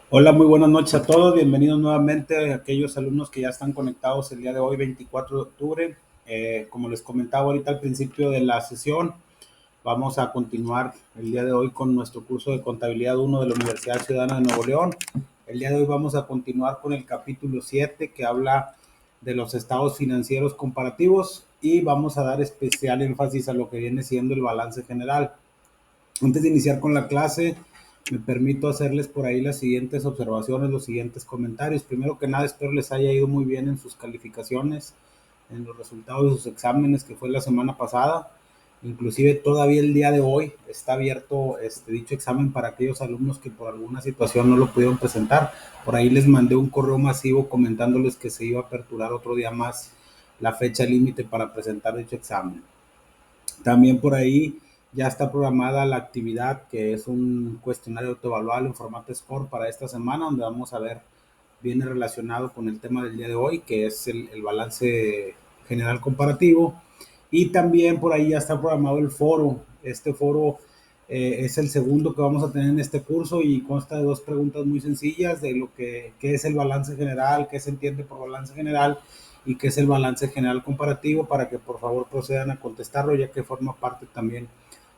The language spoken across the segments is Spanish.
Hola, muy buenas noches a todos. Bienvenidos nuevamente a aquellos alumnos que ya están conectados el día de hoy, 24 de octubre. Como les comentaba ahorita al principio de la sesión, vamos a continuar el día de hoy con nuestro curso de Contabilidad 1 de la Universidad Ciudadana de Nuevo León. El día de hoy vamos a continuar con el capítulo 7 que habla de los estados financieros comparativos y vamos a dar especial énfasis a lo que viene siendo el balance general. Antes de iniciar con la clase, me permito hacerles por ahí las siguientes observaciones, los siguientes comentarios. Primero que nada, espero les haya ido muy bien en sus calificaciones, en los resultados de sus exámenes que fue la semana pasada. Inclusive todavía el día de hoy está abierto dicho examen para aquellos alumnos que por alguna situación no lo pudieron presentar. Por ahí les mandé un correo masivo comentándoles que se iba a aperturar otro día más la fecha límite para presentar dicho examen. También por ahí ya está programada la actividad que es un cuestionario autoevaluable en formato score para esta semana, donde vamos a ver, viene relacionado con el tema del día de hoy, que es el balance general comparativo. Y también por ahí ya está programado el foro. Este foro es el segundo que vamos a tener en este curso y consta de dos preguntas muy sencillas de lo que qué es el balance general, qué se entiende por balance general y qué es el balance general comparativo, para que por favor procedan a contestarlo, ya que forma parte también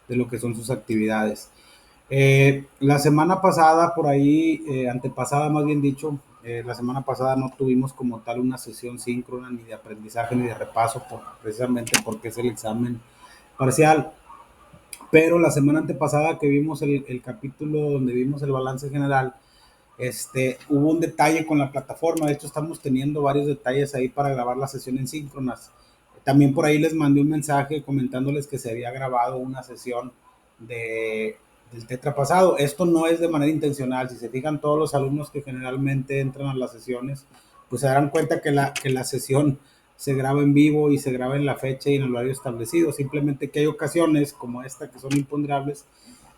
de lo que son sus actividades. La semana pasada, por ahí, antepasada más bien dicho, la semana pasada no tuvimos como tal una sesión síncrona ni de aprendizaje ni de repaso, precisamente porque es el examen parcial. Pero la semana antepasada que vimos el capítulo donde vimos el balance general, hubo un detalle con la plataforma. De hecho, estamos teniendo varios detalles ahí para grabar la sesión en síncronas. También por ahí les mandé un mensaje comentándoles que se había grabado una sesión de, del tetra pasado. Esto no es de manera intencional. Si se fijan, todos los alumnos que generalmente entran a las sesiones, pues se darán cuenta que la sesión se graba en vivo y se graba en la fecha y en el horario establecido. Simplemente que hay ocasiones como esta que son imponderables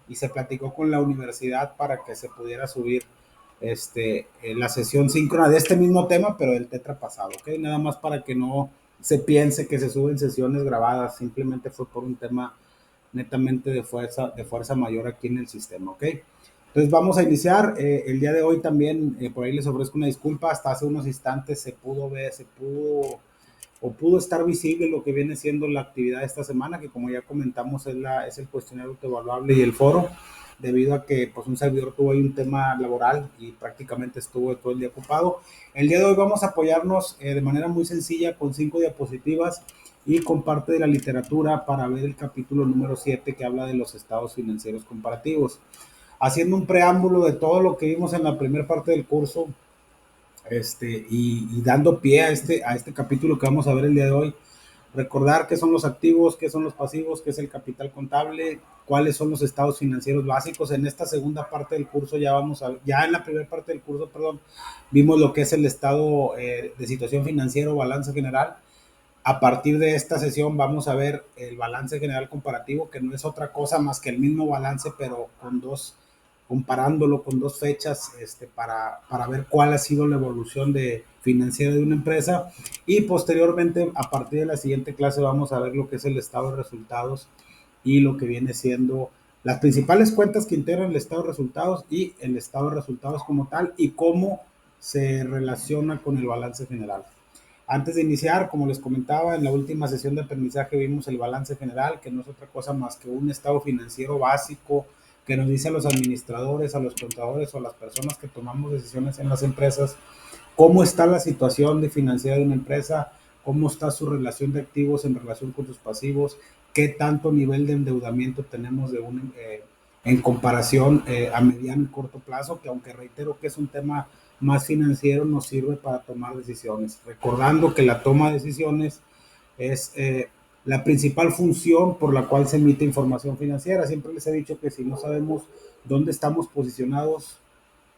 y se platicó con la universidad para que se pudiera subir la sesión síncrona de este mismo tema, pero del tetra pasado, ¿ok? Nada más para que no se piense que se suben sesiones grabadas, simplemente fue por un tema netamente de fuerza mayor aquí en el sistema, ¿ok? Entonces vamos a iniciar. El día de hoy también, por ahí les ofrezco una disculpa, hasta hace unos instantes se pudo ver, o pudo estar visible lo que viene siendo la actividad de esta semana, que como ya comentamos es el cuestionario autoevaluable y el foro, debido a que pues un servidor tuvo ahí un tema laboral y prácticamente estuvo todo el día ocupado. El día de hoy vamos a apoyarnos de manera muy sencilla con 5 diapositivas y con parte de la literatura para ver el capítulo número 7 que habla de los estados financieros comparativos. Haciendo un preámbulo de todo lo que vimos en la primera parte del curso, y dando pie a este capítulo que vamos a ver el día de hoy, recordar qué son los activos, qué son los pasivos, qué es el capital contable, cuáles son los estados financieros básicos. En esta segunda parte del curso ya vamos a, ya en la primera parte del curso, perdón, vimos lo que es el estado de situación financiera o balance general. A partir de esta sesión vamos a ver el balance general comparativo, que no es otra cosa más que el mismo balance, pero con dos, comparándolo con dos fechas, para ver cuál ha sido la evolución de financiera de una empresa. Y posteriormente, a partir de la siguiente clase, vamos a ver lo que es el estado de resultados y lo que viene siendo las principales cuentas que integran el estado de resultados y el estado de resultados como tal, y cómo se relaciona con el balance general. Antes de iniciar, como les comentaba, en la última sesión de aprendizaje vimos el balance general, que no es otra cosa más que un estado financiero básico que nos dice a los administradores, a los contadores o a las personas que tomamos decisiones en las empresas cómo está la situación de financiera de una empresa, cómo está su relación de activos en relación con sus pasivos, qué tanto nivel de endeudamiento tenemos en comparación a mediano y corto plazo, que aunque reitero que es un tema más financiero, nos sirve para tomar decisiones. Recordando que la toma de decisiones es la principal función por la cual se emite información financiera. Siempre les he dicho que si no sabemos dónde estamos posicionados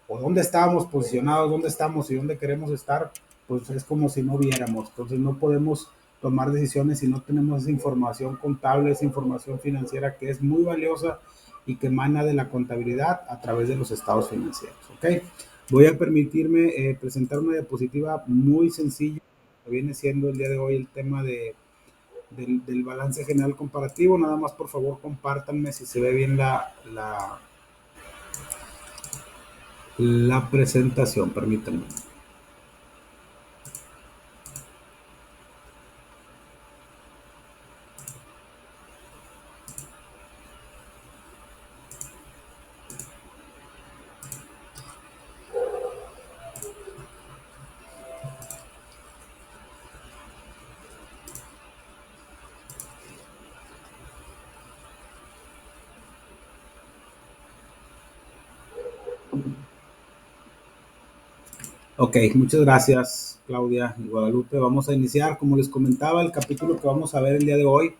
o dónde estábamos posicionados, dónde estamos y dónde queremos estar, pues es como si no viéramos. Entonces no podemos tomar decisiones si no tenemos esa información contable, esa información financiera que es muy valiosa y que emana de la contabilidad a través de los estados financieros. ¿Ok? Voy a permitirme presentar una diapositiva muy sencilla que viene siendo el día de hoy el tema del balance general comparativo. Nada más, por favor, compártanme si se ve bien la presentación, permítanme. Ok, muchas gracias, Claudia y Guadalupe. Vamos a iniciar, como les comentaba, el capítulo que vamos a ver el día de hoy,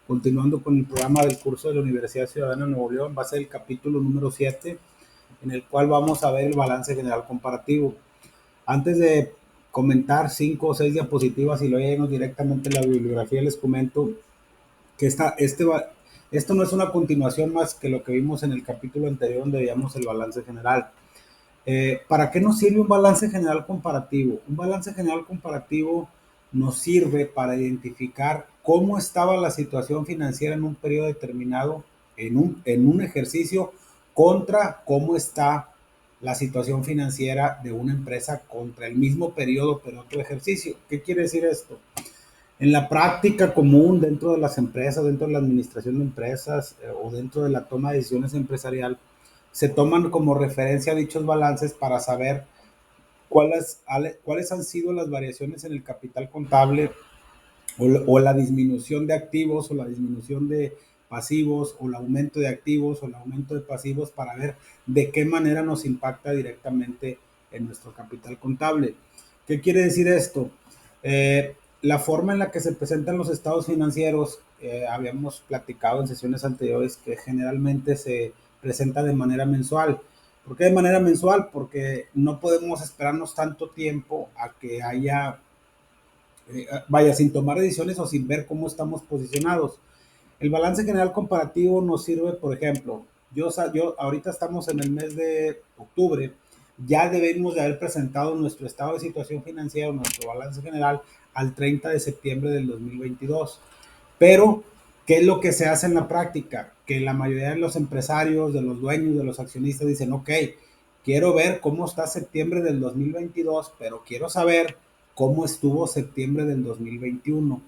continuando con el programa del curso de la Universidad Ciudadana de Nuevo León, va a ser el capítulo número 7, en el cual vamos a ver el balance general comparativo. Antes de comentar 5 o 6 diapositivas y luego irnos directamente a la bibliografía, les comento que esto no es una continuación más que lo que vimos en el capítulo anterior donde veíamos el balance general. ¿Para qué nos sirve un balance general comparativo? Un balance general comparativo nos sirve para identificar cómo estaba la situación financiera en un periodo determinado, en un ejercicio, contra cómo está la situación financiera de una empresa contra el mismo periodo, pero otro ejercicio. ¿Qué quiere decir esto? En la práctica común dentro de las empresas, dentro de la administración de empresas o dentro de la toma de decisiones empresarial, se toman como referencia dichos balances para saber cuáles han sido las variaciones en el capital contable o la disminución de activos o la disminución de pasivos o el aumento de activos o el aumento de pasivos para ver de qué manera nos impacta directamente en nuestro capital contable. ¿Qué quiere decir esto? La forma en la que se presentan los estados financieros, habíamos platicado en sesiones anteriores que generalmente se presenta de manera mensual. ¿Por qué de manera mensual? Porque no podemos esperarnos tanto tiempo a que haya vaya, sin tomar decisiones o sin ver cómo estamos posicionados. El balance general comparativo nos sirve, por ejemplo, yo ahorita estamos en el mes de octubre, ya debemos de haber presentado nuestro estado de situación financiera, nuestro balance general al 30 de septiembre del 2022. Pero, ¿qué es lo que se hace en la práctica? Que la mayoría de los empresarios, de los dueños, de los accionistas dicen, ok, quiero ver cómo está septiembre del 2022, pero quiero saber cómo estuvo septiembre del 2021.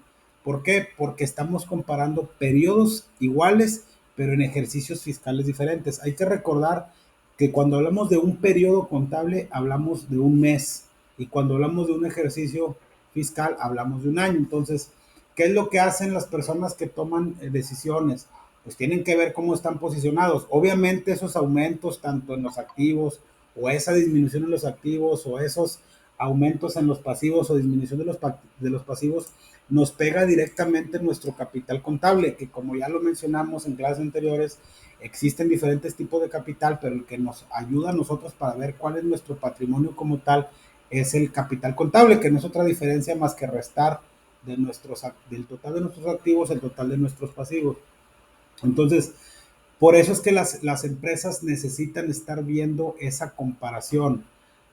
¿Por qué? Porque estamos comparando periodos iguales, pero en ejercicios fiscales diferentes. Hay que recordar que cuando hablamos de un periodo contable, hablamos de un mes, y cuando hablamos de un ejercicio fiscal, hablamos de un año. Entonces, ¿qué es lo que hacen las personas que toman decisiones? Pues tienen que ver cómo están posicionados. Obviamente esos aumentos tanto en los activos o esa disminución en los activos o esos aumentos en los pasivos o disminución de los pasivos nos pega directamente en nuestro capital contable, que como ya lo mencionamos en clases anteriores, existen diferentes tipos de capital, pero el que nos ayuda a nosotros para ver cuál es nuestro patrimonio como tal es el capital contable, que no es otra diferencia más que restar del total de nuestros activos el total de nuestros pasivos. Entonces, por eso es que las empresas necesitan estar viendo esa comparación.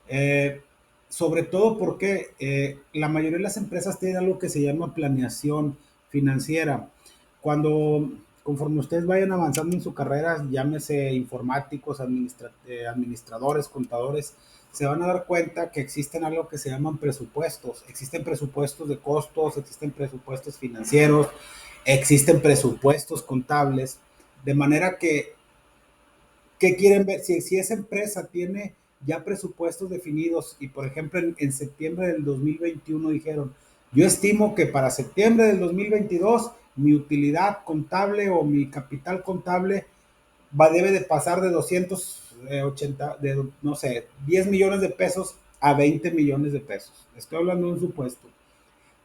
Eh, Sobre todo porque la mayoría de las empresas tienen algo que se llama planeación financiera. Cuando, conforme ustedes vayan avanzando en su carrera, llámese informáticos, administradores, contadores, se van a dar cuenta que existen algo que se llaman presupuestos. Existen presupuestos de costos, existen presupuestos financieros, existen presupuestos contables, de manera que ¿qué quieren ver? Si esa empresa tiene ya presupuestos definidos y, por ejemplo, en septiembre del 2021 dijeron, yo estimo que para septiembre del 2022 mi utilidad contable o mi capital contable debe de pasar de 280, no sé, 10 millones de pesos a 20 millones de pesos. Estoy hablando de un supuesto.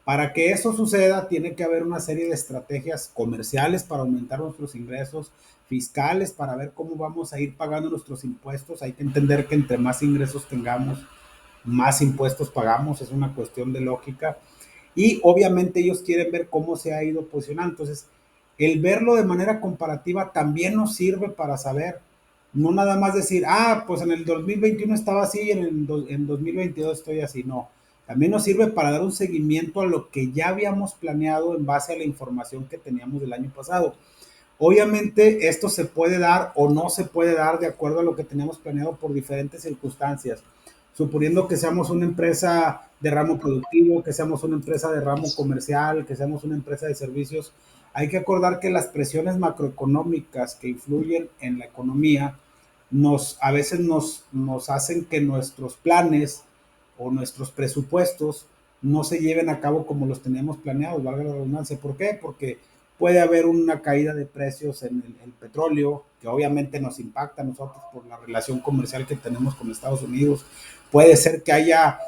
Para que eso suceda, tiene que haber una serie de estrategias comerciales para aumentar nuestros ingresos, fiscales para ver cómo vamos a ir pagando nuestros impuestos. Hay que entender que entre más ingresos tengamos, más impuestos pagamos, es una cuestión de lógica. Y obviamente ellos quieren ver cómo se ha ido posicionando. Entonces, el verlo de manera comparativa también nos sirve para saber, no nada más decir, pues en el 2021 estaba así y en 2022 estoy así. No, también nos sirve para dar un seguimiento a lo que ya habíamos planeado en base a la información que teníamos del año pasado. Obviamente esto se puede dar o no se puede dar de acuerdo a lo que tenemos planeado por diferentes circunstancias. Suponiendo que seamos una empresa de ramo productivo, que seamos una empresa de ramo comercial, que seamos una empresa de servicios, hay que acordar que las presiones macroeconómicas que influyen en la economía a veces nos hacen que nuestros planes o nuestros presupuestos no se lleven a cabo como los teníamos planeados, valga la redundancia. ¿Por qué? Porque puede haber una caída de precios en el petróleo, que obviamente nos impacta a nosotros por la relación comercial que tenemos con Estados Unidos. Puede ser que haya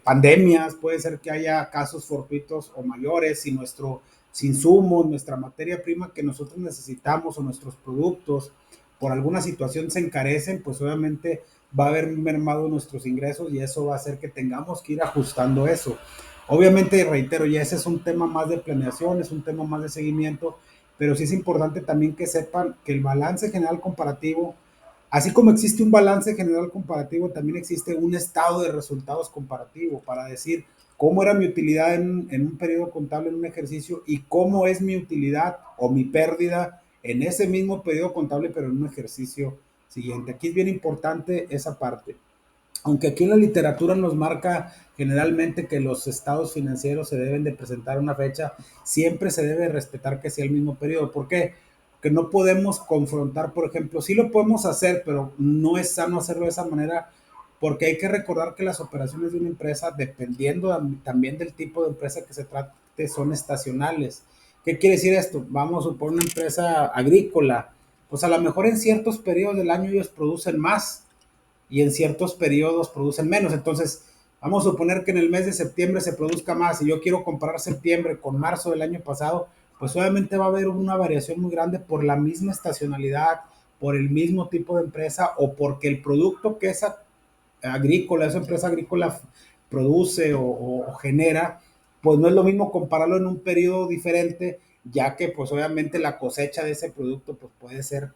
pandemias, puede ser que haya casos fortuitos o mayores y nuestro insumo, nuestra materia prima que nosotros necesitamos o nuestros productos por alguna situación se encarecen, pues obviamente va a haber mermado nuestros ingresos y eso va a hacer que tengamos que ir ajustando eso. Obviamente, reitero, ya ese es un tema más de planeación, es un tema más de seguimiento, pero sí es importante también que sepan que el balance general comparativo, así como existe un balance general comparativo, también existe un estado de resultados comparativo para decir cómo era mi utilidad en un periodo contable, en un ejercicio, y cómo es mi utilidad o mi pérdida en ese mismo periodo contable, pero en un ejercicio siguiente. Aquí es bien importante esa parte. Aunque aquí en la literatura nos marca generalmente que los estados financieros se deben de presentar a una fecha, siempre se debe respetar que sea el mismo periodo. ¿Por qué? Porque no podemos confrontar, por ejemplo, sí lo podemos hacer, pero no es sano hacerlo de esa manera, porque hay que recordar que las operaciones de una empresa, dependiendo también del tipo de empresa que se trate, son estacionales. ¿Qué quiere decir esto? Vamos a suponer una empresa agrícola, pues a lo mejor en ciertos periodos del año ellos producen más y en ciertos periodos producen menos. Entonces, vamos a suponer que en el mes de septiembre se produzca más y yo quiero comparar septiembre con marzo del año pasado, pues obviamente va a haber una variación muy grande por la misma estacionalidad, por el mismo tipo de empresa o porque el producto que esa agrícola, esa empresa agrícola produce o genera, pues no es lo mismo compararlo en un periodo diferente, ya que pues obviamente la cosecha de ese producto pues puede ser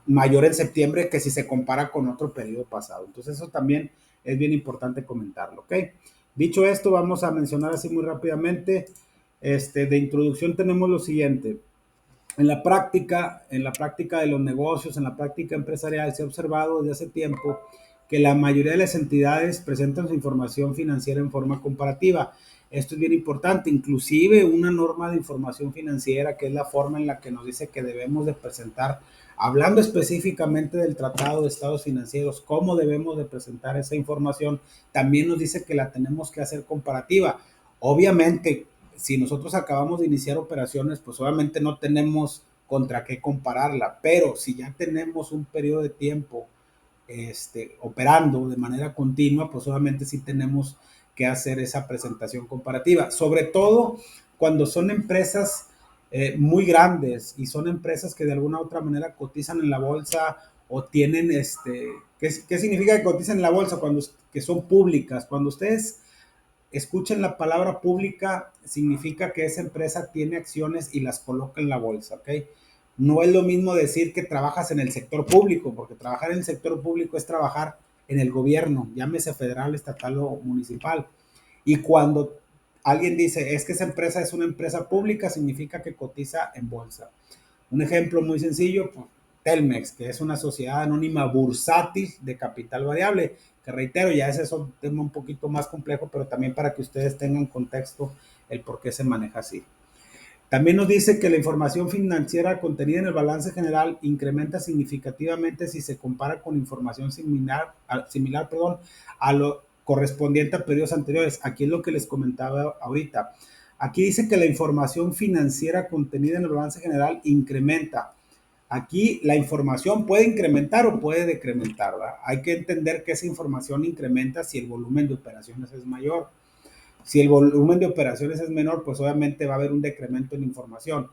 mayor en septiembre que si se compara con otro periodo pasado. Entonces eso también es bien importante comentarlo, ¿ok? Dicho esto, vamos a mencionar así muy rápidamente. De introducción tenemos lo siguiente. En la práctica de los negocios, en la práctica empresarial, se ha observado desde hace tiempo que la mayoría de las entidades presentan su información financiera en forma comparativa. Esto es bien importante, inclusive una norma de información financiera, que es la forma en la que nos dice que debemos de presentar, hablando específicamente del Tratado de Estados Financieros, cómo debemos de presentar esa información, también nos dice que la tenemos que hacer comparativa. Obviamente, si nosotros acabamos de iniciar operaciones, pues obviamente no tenemos contra qué compararla, pero si ya tenemos un periodo de tiempo operando de manera continua, pues obviamente sí tenemos que hacer esa presentación comparativa, sobre todo cuando son empresas muy grandes y son empresas que de alguna u otra manera cotizan en la bolsa o tienen, ¿qué significa que cotizan en la bolsa? Que son públicas. Cuando ustedes escuchen la palabra pública, significa que esa empresa tiene acciones y las coloca en la bolsa, ¿ok? No es lo mismo decir que trabajas en el sector público, porque trabajar en el sector público es trabajar en el gobierno, llámese federal, estatal o municipal. Y cuando alguien dice, es que esa empresa es una empresa pública, significa que cotiza en bolsa. Un ejemplo muy sencillo, pues, Telmex, que es una sociedad anónima bursátil de capital variable, que reitero, ya ese es un tema un poquito más complejo, pero también para que ustedes tengan contexto el por qué se maneja así. También nos dice que la información financiera contenida en el balance general incrementa significativamente si se compara con información a lo correspondiente a periodos anteriores. Aquí es lo que les comentaba ahorita. Aquí dice que la información financiera contenida en el balance general incrementa. Aquí la información puede incrementar o puede decrementar, ¿verdad? Hay que entender que esa información incrementa si el volumen de operaciones es mayor. Si el volumen de operaciones es menor, pues obviamente va a haber un decremento en información.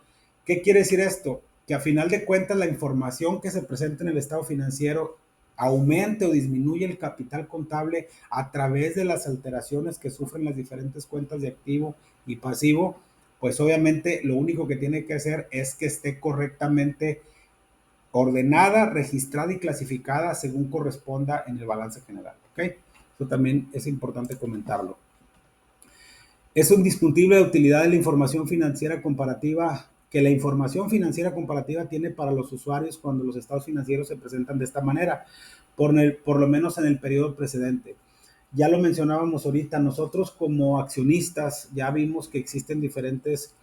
¿Qué quiere decir esto? Que a final de cuentas la información que se presenta en el estado financiero aumente o disminuye el capital contable a través de las alteraciones que sufren las diferentes cuentas de activo y pasivo, pues obviamente lo único que tiene que hacer es que esté correctamente ordenada, registrada y clasificada según corresponda en el balance general. ¿Ok? Eso también es importante comentarlo. Es indiscutible la utilidad de la información financiera comparativa que la información financiera comparativa tiene para los usuarios cuando los estados financieros se presentan de esta manera, por lo menos en el periodo precedente. Ya lo mencionábamos ahorita, nosotros como accionistas ya vimos que existen diferentes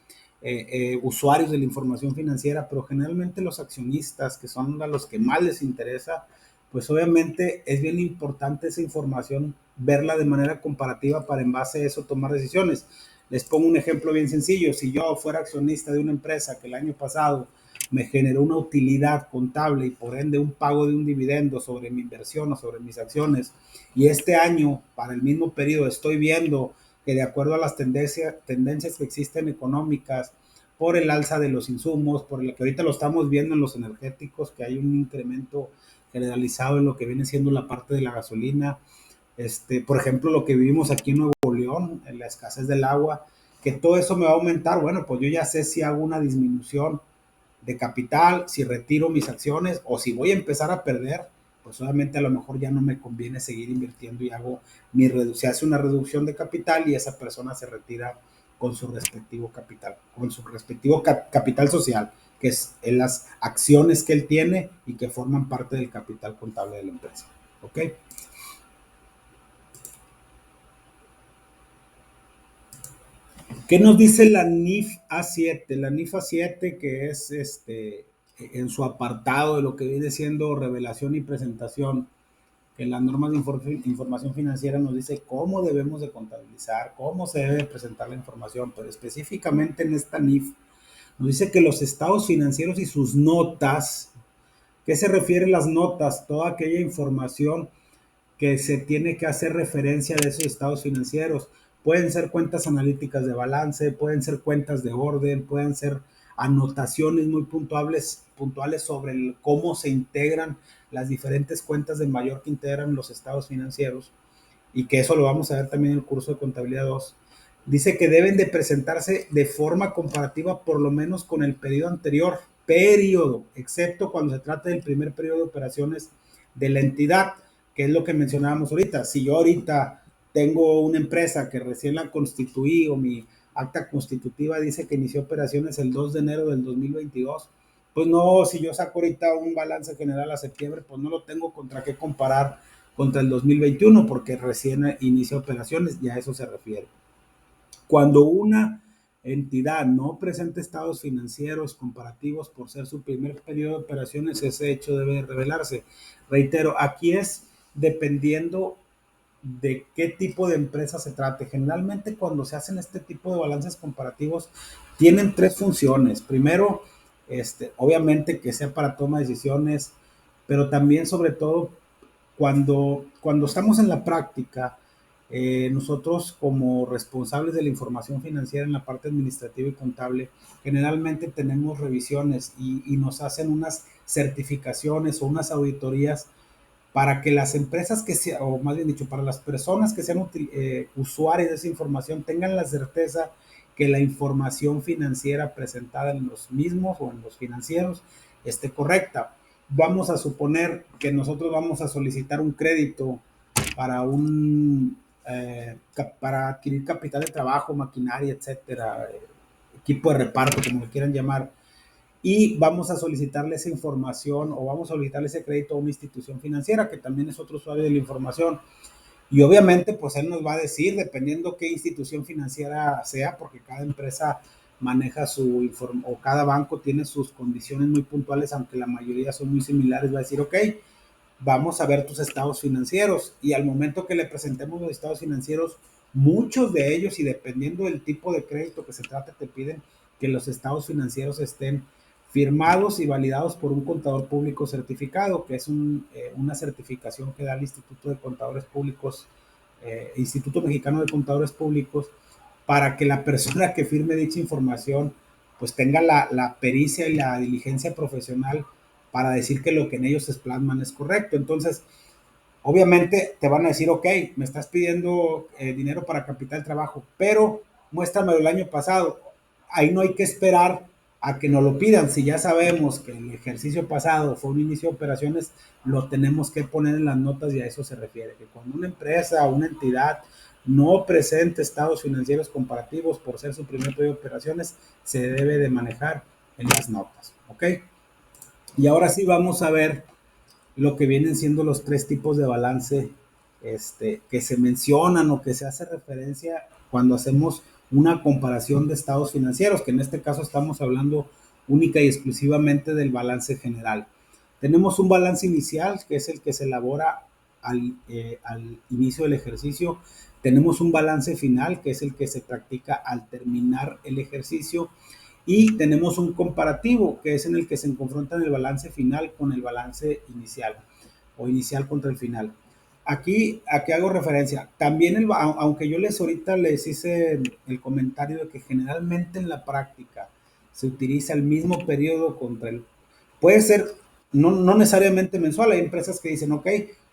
usuarios de la información financiera, pero generalmente los accionistas, que son a los que más les interesa, pues obviamente es bien importante esa información, verla de manera comparativa para en base a eso tomar decisiones. Les pongo un ejemplo bien sencillo. Si yo fuera accionista de una empresa que el año pasado me generó una utilidad contable y por ende un pago de un dividendo sobre mi inversión o sobre mis acciones, y este año, para el mismo periodo, estoy viendo que de acuerdo a las tendencias que existen económicas, por el alza de los insumos, por el que ahorita lo estamos viendo en los energéticos, que hay un incremento generalizado en lo que viene siendo la parte de la gasolina, por ejemplo, lo que vivimos aquí en Nuevo León, en la escasez del agua, que todo eso me va a aumentar. Bueno, pues yo ya sé si hago una disminución de capital, si retiro mis acciones o si voy a empezar a perder, pues obviamente a lo mejor ya no me conviene seguir invirtiendo y hago se hace una reducción de capital y esa persona se retira con su respectivo capital, con su respectivo capital social, que es en las acciones que él tiene y que forman parte del capital contable de la empresa. ¿Ok? ¿Qué nos dice la NIF A7? La NIF A7, que es en su apartado de lo que viene siendo revelación y presentación, que las normas de información financiera nos dice cómo debemos de contabilizar, cómo se debe presentar la información, pero específicamente en esta NIF nos dice que los estados financieros y sus notas, ¿qué se refiere a las notas? Toda aquella información que se tiene que hacer referencia de esos estados financieros. Pueden ser cuentas analíticas de balance, pueden ser cuentas de orden, pueden ser anotaciones muy puntuales sobre cómo se integran las diferentes cuentas de mayor que integran los estados financieros, y que eso lo vamos a ver también en el curso de contabilidad 2. Dice que deben de presentarse de forma comparativa por lo menos con el periodo anterior, excepto cuando se trata del primer periodo de operaciones de la entidad, que es lo que mencionábamos ahorita. Si yo ahorita tengo una empresa que recién la constituí o mi acta constitutiva dice que inició operaciones el 2 de enero del 2022, pues no, si yo saco ahorita un balance general a septiembre, pues no lo tengo contra qué comparar contra el 2021 porque recién inició operaciones y a eso se refiere. Cuando una entidad no presenta estados financieros comparativos por ser su primer periodo de operaciones, ese hecho debe revelarse. Reitero, aquí es dependiendo de qué tipo de empresa se trate. Generalmente cuando se hacen este tipo de balances comparativos, tienen tres funciones. Primero, obviamente que sea para toma de decisiones, pero también sobre todo cuando estamos en la práctica, nosotros como responsables de la información financiera en la parte administrativa y contable, generalmente tenemos revisiones y nos hacen unas certificaciones o unas auditorías para que las empresas que sean, o más bien dicho, para las personas que sean usuarios de esa información, tengan la certeza que la información financiera presentada en los mismos o en los financieros esté correcta. Vamos a suponer que nosotros vamos a solicitar un crédito para para adquirir capital de trabajo, maquinaria, etcétera, equipo de reparto, como lo quieran llamar, y vamos a solicitarle esa información o vamos a solicitarle ese crédito a una institución financiera que también es otro usuario de la información. Y obviamente, pues él nos va a decir, dependiendo qué institución financiera sea, porque cada empresa maneja o cada banco tiene sus condiciones muy puntuales, aunque la mayoría son muy similares, va a decir, ok, vamos a ver tus estados financieros. Y al momento que le presentemos los estados financieros, muchos de ellos, y dependiendo del tipo de crédito que se trate, te piden que los estados financieros estén firmados y validados por un contador público certificado, que es una certificación que da el Instituto de Contadores Públicos, Instituto Mexicano de Contadores Públicos, para que la persona que firme dicha información pues tenga la pericia y la diligencia profesional para decir que lo que en ellos se plasman es correcto. Entonces, obviamente te van a decir, ok, me estás pidiendo dinero para capital de trabajo, pero muéstramelo el año pasado. Ahí no hay que esperar a que nos lo pidan. Si ya sabemos que el ejercicio pasado fue un inicio de operaciones, lo tenemos que poner en las notas y a eso se refiere. Que cuando una empresa o una entidad no presente estados financieros comparativos por ser su primer periodo de operaciones, se debe de manejar en las notas, ¿ok? Y ahora sí vamos a ver lo que vienen siendo los tres tipos de balance que se mencionan o que se hace referencia cuando hacemos una comparación de estados financieros, que en este caso estamos hablando única y exclusivamente del balance general. Tenemos un balance inicial, que es el que se elabora al inicio del ejercicio. Tenemos un balance final, que es el que se practica al terminar el ejercicio. Y tenemos un comparativo, que es en el que se confrontan el balance final con el balance inicial o inicial contra el final. Aquí hago referencia. También, aunque yo ahorita les hice el comentario de que generalmente en la práctica se utiliza el mismo periodo contra el... Puede ser, no necesariamente mensual. Hay empresas que dicen, ok,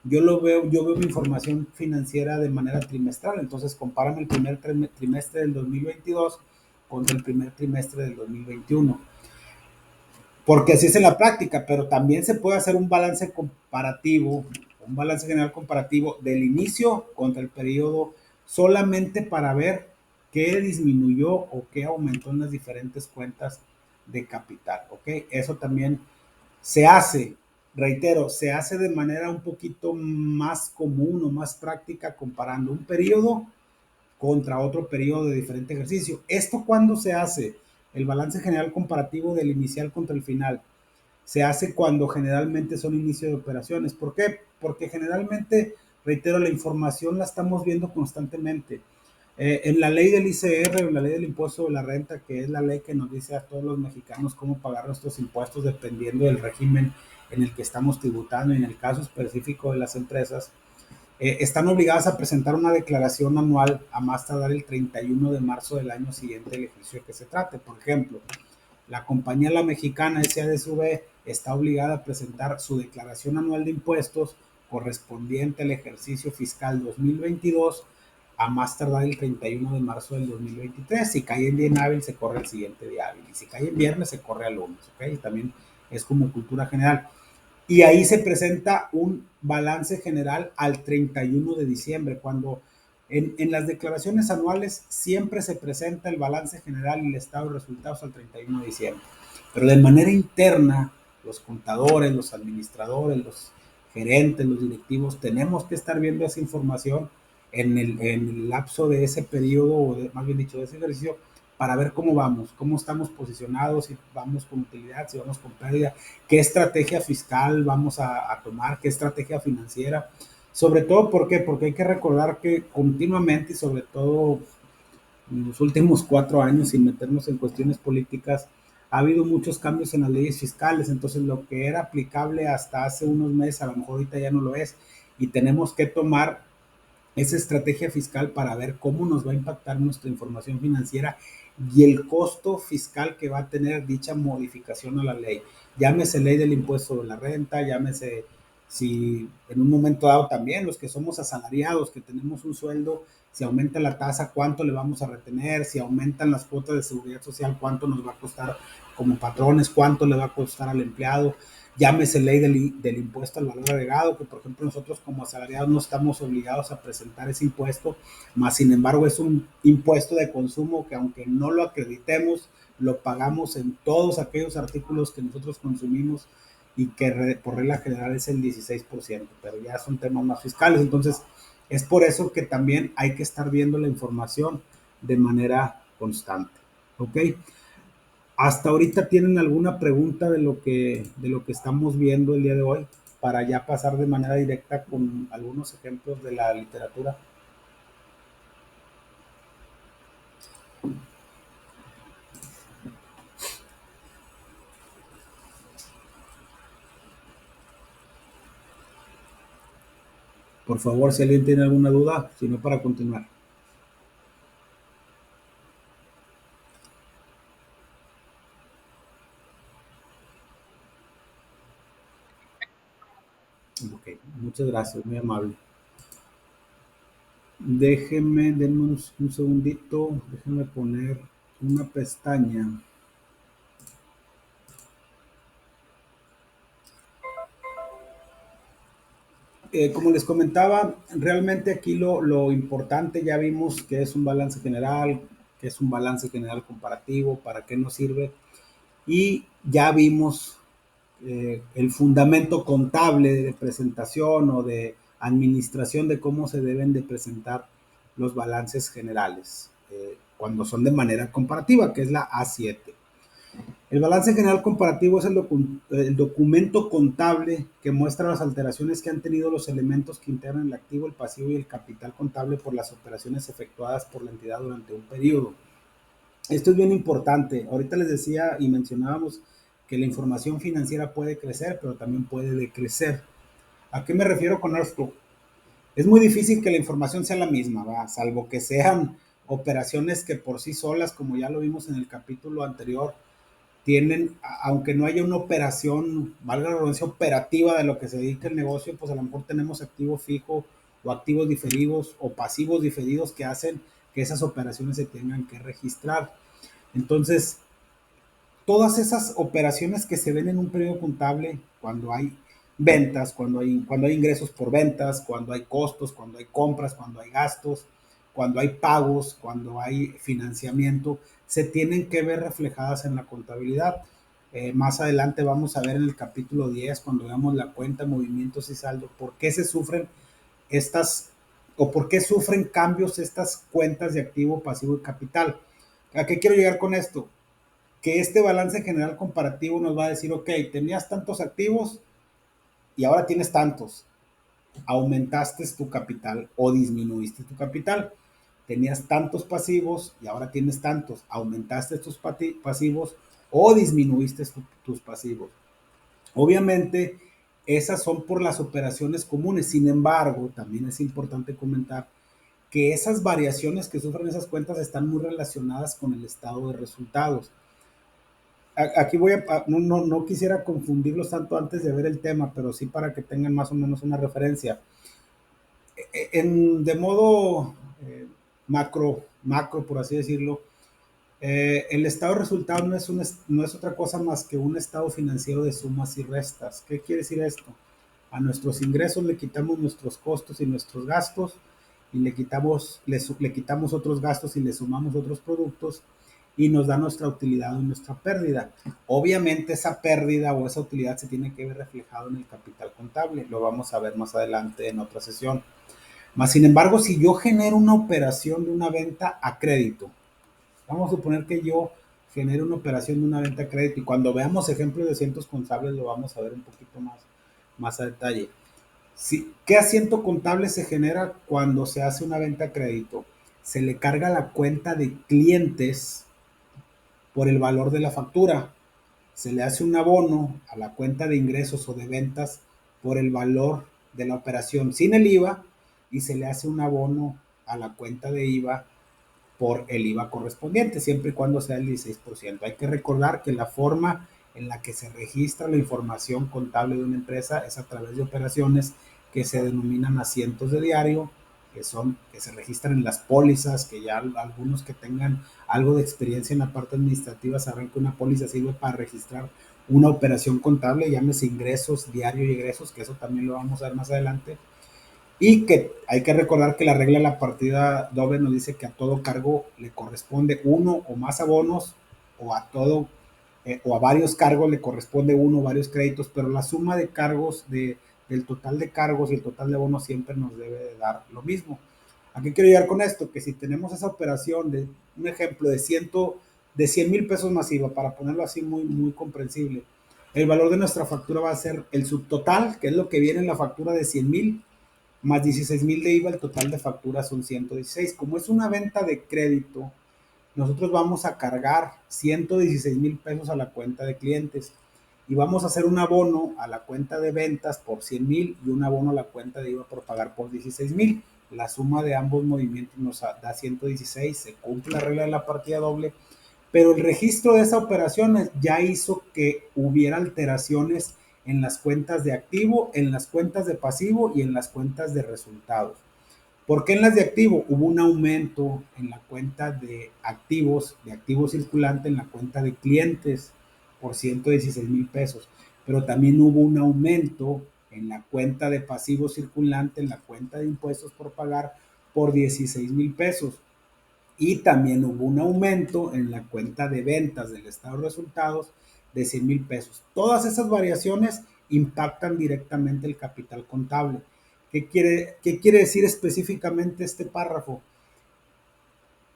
yo veo mi información financiera de manera trimestral, entonces compárame el primer trimestre del 2022 contra el primer trimestre del 2021, porque así es en la práctica, pero también se puede hacer un balance comparativo, un balance general comparativo del inicio contra el periodo, solamente para ver qué disminuyó o qué aumentó en las diferentes cuentas de capital, ¿ok? Eso también se hace, reitero, se hace de manera un poquito más común o más práctica comparando un periodo contra otro periodo de diferente ejercicio. ¿Esto cuándo se hace? El balance general comparativo del inicial contra el final. Se hace cuando generalmente son inicio de operaciones. ¿Por qué? Porque generalmente, reitero, la información la estamos viendo constantemente. En la ley del ICR, en la ley del impuesto de la renta, que es la ley que nos dice a todos los mexicanos cómo pagar nuestros impuestos dependiendo del régimen en el que estamos tributando y en el caso específico de las empresas, están obligadas a presentar una declaración anual a más tardar el 31 de marzo del año siguiente del ejercicio que se trate. Por ejemplo, la compañía La Mexicana SADSV está obligada a presentar su declaración anual de impuestos correspondiente al ejercicio fiscal 2022 a más tardar el 31 de marzo del 2023. Si cae en día hábil, se corre el siguiente día hábil. Y si cae en viernes, se corre al lunes. ¿Okay? Y también es como cultura general. Y ahí se presenta un balance general al 31 de diciembre, cuando en las declaraciones anuales siempre se presenta el balance general y el estado de resultados al 31 de diciembre. Pero de manera interna, los contadores, los administradores, los gerentes, los directivos, tenemos que estar viendo esa información en el lapso de ese periodo, o más bien dicho, de ese ejercicio, para ver cómo vamos, cómo estamos posicionados, si vamos con utilidad, si vamos con pérdida, qué estrategia fiscal vamos a tomar, qué estrategia financiera. Sobre todo, ¿por qué? Porque hay que recordar que continuamente y sobre todo en los últimos 4 años, sin meternos en cuestiones políticas, ha habido muchos cambios en las leyes fiscales, entonces lo que era aplicable hasta hace unos meses, a lo mejor ahorita ya no lo es, y tenemos que tomar esa estrategia fiscal para ver cómo nos va a impactar nuestra información financiera y el costo fiscal que va a tener dicha modificación a la ley. Llámese ley del impuesto de la renta, llámese si en un momento dado también los que somos asalariados, que tenemos un sueldo, si aumenta la tasa, cuánto le vamos a retener, si aumentan las cuotas de seguridad social, cuánto nos va a costar como patrones, cuánto le va a costar al empleado. Llámese ley del impuesto al valor agregado, que por ejemplo nosotros como asalariados no estamos obligados a presentar ese impuesto, más sin embargo es un impuesto de consumo que aunque no lo acreditemos, lo pagamos en todos aquellos artículos que nosotros consumimos y que por regla general es el 16%, pero ya son temas más fiscales. Entonces, es por eso que también hay que estar viendo la información de manera constante. ¿Ok? Hasta ahorita tienen alguna pregunta de lo que estamos viendo el día de hoy para ya pasar de manera directa con algunos ejemplos de la literatura. Por favor, si alguien tiene alguna duda, si no, para continuar. Ok, muchas gracias, muy amable. Denme un segundito, déjenme poner una pestaña. Como les comentaba, realmente aquí lo importante ya vimos que es un balance general, que es un balance general comparativo, para qué nos sirve. y ya vimos el fundamento contable de presentación o de administración de cómo se deben de presentar los balances generales cuando son de manera comparativa, que es la A7. El balance general comparativo es el documento contable que muestra las alteraciones que han tenido los elementos que integran el activo, el pasivo y el capital contable por las operaciones efectuadas por la entidad durante un periodo. Esto es bien importante. Ahorita les decía y mencionábamos que la información financiera puede crecer, pero también puede decrecer. ¿A qué me refiero con esto? Es muy difícil que la información sea la misma, ¿va? Salvo que sean operaciones que por sí solas, como ya lo vimos en el capítulo anterior, tienen, aunque no haya una operación, valga la redundancia, operativa de lo que se dedica el negocio, pues a lo mejor tenemos activo fijo o activos diferidos o pasivos diferidos que hacen que esas operaciones se tengan que registrar. Entonces, todas esas operaciones que se ven en un periodo contable, cuando hay ventas, cuando hay ingresos por ventas, cuando hay costos, cuando hay compras, cuando hay gastos, cuando hay pagos, cuando hay financiamiento, se tienen que ver reflejadas en la contabilidad. Más adelante vamos a ver en el capítulo 10, cuando veamos la cuenta, movimientos y saldo, por qué se sufren estas o por qué sufren cambios estas cuentas de activo, pasivo y capital. ¿A qué quiero llegar con esto? Que este balance general comparativo nos va a decir, ok, tenías tantos activos y ahora tienes tantos. Aumentaste tu capital o disminuiste tu capital. Tenías tantos pasivos y ahora tienes tantos. Aumentaste tus pasivos o disminuiste tus pasivos. Obviamente, esas son por las operaciones comunes. Sin embargo, también es importante comentar que esas variaciones que sufren esas cuentas están muy relacionadas con el estado de resultados. Aquí no quisiera confundirlos tanto antes de ver el tema, pero sí para que tengan más o menos una referencia. De modo macro, por así decirlo, el estado de resultados no es otra cosa más que un estado financiero de sumas y restas. ¿Qué quiere decir esto? A nuestros ingresos le quitamos nuestros costos y nuestros gastos y le quitamos otros gastos y le sumamos otros productos y nos da nuestra utilidad o nuestra pérdida. Obviamente esa pérdida o esa utilidad se tiene que ver reflejado en el capital contable. Lo vamos a ver más adelante en otra sesión. Más sin embargo, si yo genero una operación de una venta a crédito, vamos a suponer que yo genero una operación de una venta a crédito y cuando veamos ejemplos de asientos contables lo vamos a ver un poquito más a detalle. Sí, ¿qué asiento contable se genera cuando se hace una venta a crédito? Se le carga la cuenta de clientes por el valor de la factura. Se le hace un abono a la cuenta de ingresos o de ventas por el valor de la operación sin el IVA y se le hace un abono a la cuenta de IVA por el IVA correspondiente, siempre y cuando sea el 16%. Hay que recordar que la forma en la que se registra la información contable de una empresa es a través de operaciones que se denominan asientos de diario, que se registran en las pólizas, que ya algunos que tengan algo de experiencia en la parte administrativa sabrán que una póliza sirve para registrar una operación contable, llámese ingresos, diario y egresos, que eso también lo vamos a ver más adelante. Y que hay que recordar que la regla de la partida doble nos dice que a todo cargo le corresponde uno o más abonos o a todo o a varios cargos le corresponde uno o varios créditos, pero la suma de cargos del total de cargos y el total de abonos siempre nos debe de dar lo mismo. ¿A qué quiero llegar con esto? Que si tenemos esa operación de un ejemplo de 100 mil pesos masiva, para ponerlo así muy comprensible, el valor de nuestra factura va a ser el subtotal, que es lo que viene en la factura de 100,000 más 16,000 de IVA, el total de factura son 116. Como es una venta de crédito, nosotros vamos a cargar 116,000 pesos a la cuenta de clientes y vamos a hacer un abono a la cuenta de ventas por 100,000 y un abono a la cuenta de IVA por pagar por 16,000. La suma de ambos movimientos nos da 116, se cumple la regla de la partida doble, pero el registro de esa operación ya hizo que hubiera alteraciones en las cuentas de activo, en las cuentas de pasivo y en las cuentas de resultados. ¿Por qué en las de activo? Hubo un aumento en la cuenta de activo circulante, en la cuenta de clientes por 116,000 pesos, pero también hubo un aumento en la cuenta de pasivo circulante, en la cuenta de impuestos por pagar por 16,000 pesos. Y también hubo un aumento en la cuenta de ventas del estado de resultados de 100,000 pesos. Todas esas variaciones impactan directamente el capital contable. ¿Qué quiere decir específicamente este párrafo?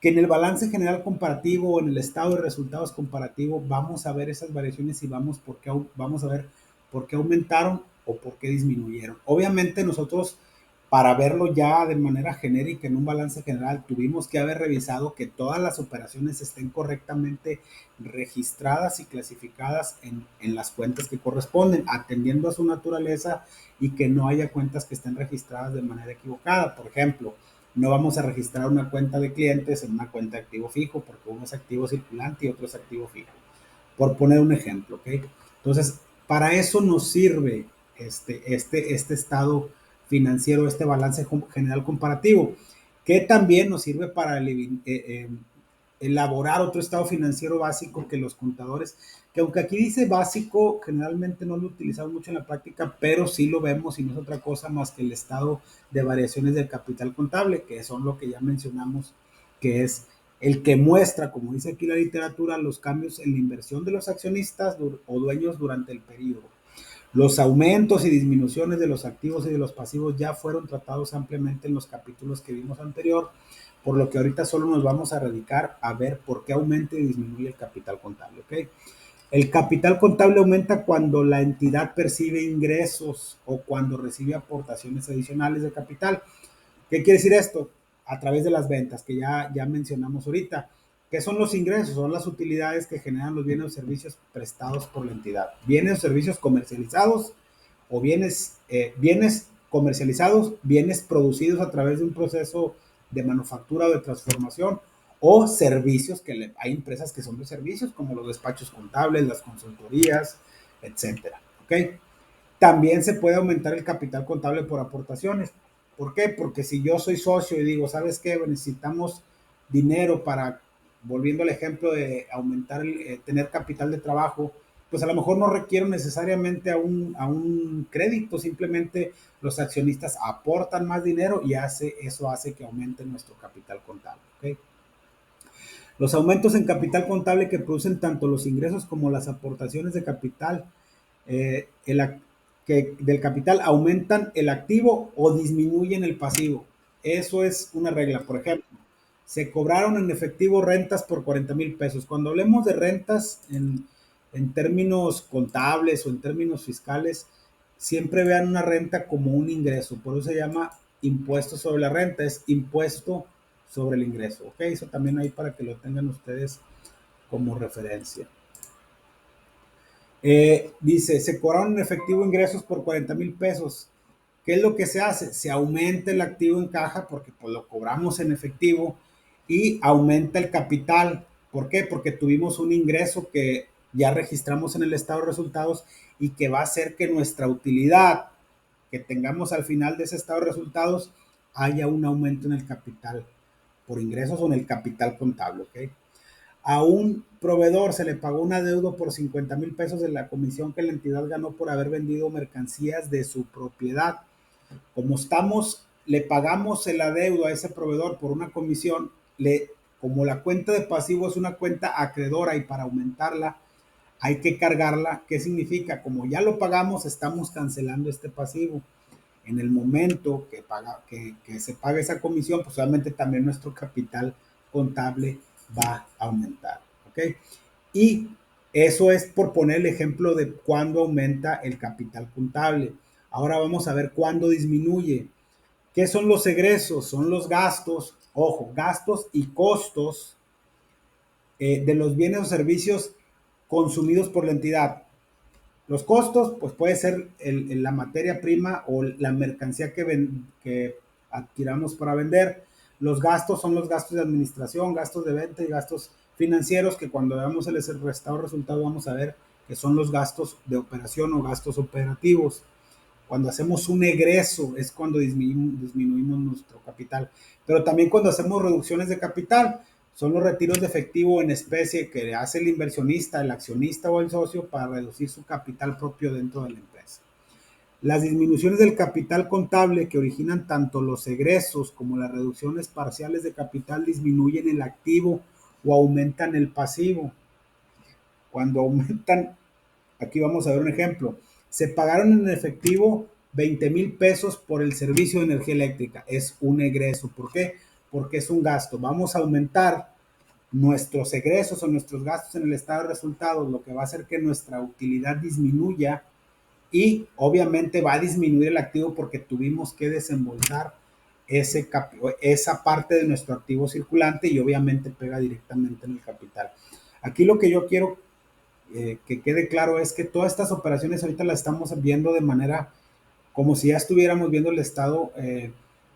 Que en el balance general comparativo o en el estado de resultados comparativo vamos a ver esas variaciones y vamos a ver por qué aumentaron o por qué disminuyeron. Obviamente nosotros, para verlo ya de manera genérica en un balance general, tuvimos que haber revisado que todas las operaciones estén correctamente registradas y clasificadas en las cuentas que corresponden, atendiendo a su naturaleza, y que no haya cuentas que estén registradas de manera equivocada. Por ejemplo, no vamos a registrar una cuenta de clientes en una cuenta de activo fijo, porque uno es activo circulante y otro es activo fijo, por poner un ejemplo, ¿ok? Entonces, para eso nos sirve este estado financiero, este balance general comparativo, que también nos sirve para elaborar otro estado financiero básico que los contadores, que aunque aquí dice básico, generalmente no lo utilizamos mucho en la práctica, pero sí lo vemos y no es otra cosa más que el estado de variaciones del capital contable, que son lo que ya mencionamos, que es el que muestra, como dice aquí la literatura, los cambios en la inversión de los accionistas o dueños durante el periodo. Los aumentos y disminuciones de los activos y de los pasivos ya fueron tratados ampliamente en los capítulos que vimos anterior, por lo que ahorita solo nos vamos a dedicar a ver por qué aumenta y disminuye el capital contable, ¿ok? El capital contable aumenta cuando la entidad percibe ingresos o cuando recibe aportaciones adicionales de capital. ¿Qué quiere decir esto? A través de las ventas, que ya mencionamos ahorita. ¿Qué son los ingresos? Son las utilidades que generan los bienes o servicios prestados por la entidad. Bienes o servicios comercializados o bienes comercializados, bienes producidos a través de un proceso de manufactura o de transformación, o servicios, que hay empresas que son de servicios, como los despachos contables, las consultorías, etcétera. ¿Ok? También se puede aumentar el capital contable por aportaciones. ¿Por qué? Porque si yo soy socio y digo, ¿sabes qué? Necesitamos dinero para, volviendo al ejemplo de aumentar, tener capital de trabajo, pues a lo mejor no requiero necesariamente a un crédito, simplemente los accionistas aportan más dinero y eso hace que aumente nuestro capital contable. ¿Okay? Los aumentos en capital contable que producen tanto los ingresos como las aportaciones de capital, que del capital, aumentan el activo o disminuyen el pasivo. Eso es una regla. Por ejemplo, se cobraron en efectivo rentas por 40,000 pesos. Cuando hablemos de rentas en términos contables o en términos fiscales, siempre vean una renta como un ingreso. Por eso se llama impuesto sobre la renta, es impuesto sobre el ingreso. ¿Ok? Eso también ahí para que lo tengan ustedes como referencia. Dice, se cobraron en efectivo ingresos por 40,000 pesos. ¿Qué es lo que se hace? Se aumenta el activo en caja porque pues lo cobramos en efectivo, y aumenta el capital. ¿Por qué? Porque tuvimos un ingreso que ya registramos en el estado de resultados y que va a hacer que nuestra utilidad que tengamos al final de ese estado de resultados haya un aumento en el capital por ingresos o en el capital contable. ¿Ok? A un proveedor se le pagó un adeudo por 50,000 pesos de la comisión que la entidad ganó por haber vendido mercancías de su propiedad. Como le pagamos el adeudo a ese proveedor por una comisión, como la cuenta de pasivo es una cuenta acreedora y para aumentarla hay que cargarla. ¿Qué significa? Como ya lo pagamos, estamos cancelando este pasivo. En el momento que se pague esa comisión, pues obviamente también nuestro capital contable va a aumentar. ¿Ok? Y eso es por poner el ejemplo de cuándo aumenta el capital contable. Ahora vamos a ver cuándo disminuye. ¿Qué son los egresos? Son los gastos, ojo, gastos y costos de los bienes o servicios consumidos por la entidad. Los costos, pues puede ser la materia prima o la mercancía que adquiramos para vender. Los gastos son los gastos de administración, gastos de venta y gastos financieros, que cuando veamos el estado de resultado vamos a ver que son los gastos de operación o gastos operativos. Cuando hacemos un egreso es cuando disminuimos nuestro capital. Pero también cuando hacemos reducciones de capital, son los retiros de efectivo en especie que hace el inversionista, el accionista o el socio para reducir su capital propio dentro de la empresa. Las disminuciones del capital contable que originan tanto los egresos como las reducciones parciales de capital disminuyen el activo o aumentan el pasivo. Cuando aumentan, aquí vamos a ver un ejemplo. Se pagaron en efectivo 20,000 pesos por el servicio de energía eléctrica. Es un egreso. ¿Por qué? Porque es un gasto. Vamos a aumentar nuestros egresos o nuestros gastos en el estado de resultados, lo que va a hacer que nuestra utilidad disminuya y obviamente va a disminuir el activo porque tuvimos que desembolsar esa parte de nuestro activo circulante y obviamente pega directamente en el capital. Aquí lo que yo quiero que quede claro es que todas estas operaciones ahorita las estamos viendo de manera como si ya estuviéramos viendo el estado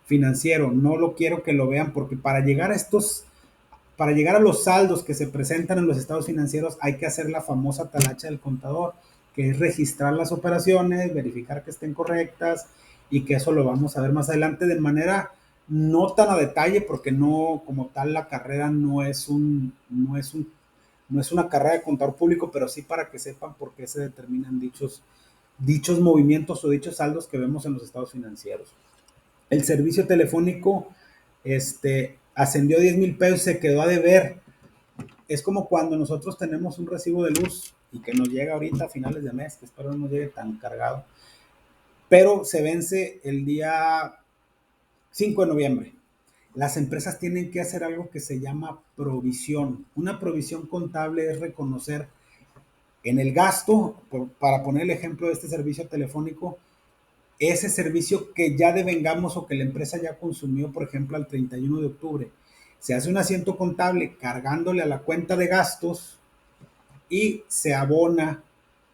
financiero. No lo quiero que lo vean porque para llegar a los saldos que se presentan en los estados financieros hay que hacer la famosa talacha del contador, que es registrar las operaciones, verificar que estén correctas y que eso lo vamos a ver más adelante de manera no tan a detalle porque no como tal la carrera no es una carrera de contador público, pero sí para que sepan por qué se determinan dichos movimientos o dichos saldos que vemos en los estados financieros. El servicio telefónico ascendió a 10,000 pesos, se quedó a deber. Es como cuando nosotros tenemos un recibo de luz y que nos llega ahorita a finales de mes, que espero no nos llegue tan cargado, pero se vence el día 5 de noviembre. Las empresas tienen que hacer algo que se llama provisión. Una provisión contable es reconocer en el gasto, para poner el ejemplo de este servicio telefónico, ese servicio que ya devengamos o que la empresa ya consumió, por ejemplo, al 31 de octubre. Se hace un asiento contable cargándole a la cuenta de gastos y se abona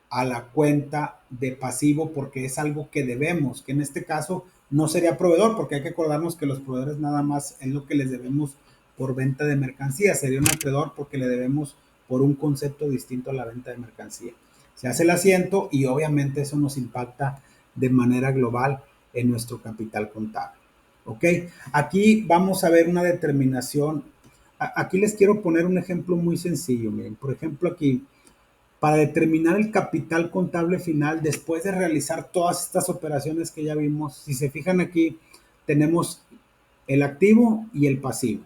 a la cuenta de pasivo porque es algo que debemos, que en este caso no sería proveedor, porque hay que acordarnos que los proveedores nada más es lo que les debemos por venta de mercancía, sería un acreedor porque le debemos por un concepto distinto a la venta de mercancía. Se hace el asiento y obviamente eso nos impacta de manera global en nuestro capital contable. ¿Ok? Aquí vamos a ver una determinación. Aquí les quiero poner un ejemplo muy sencillo. Miren, por ejemplo, aquí para determinar el capital contable final después de realizar todas estas operaciones que ya vimos. Si se fijan aquí, tenemos el activo y el pasivo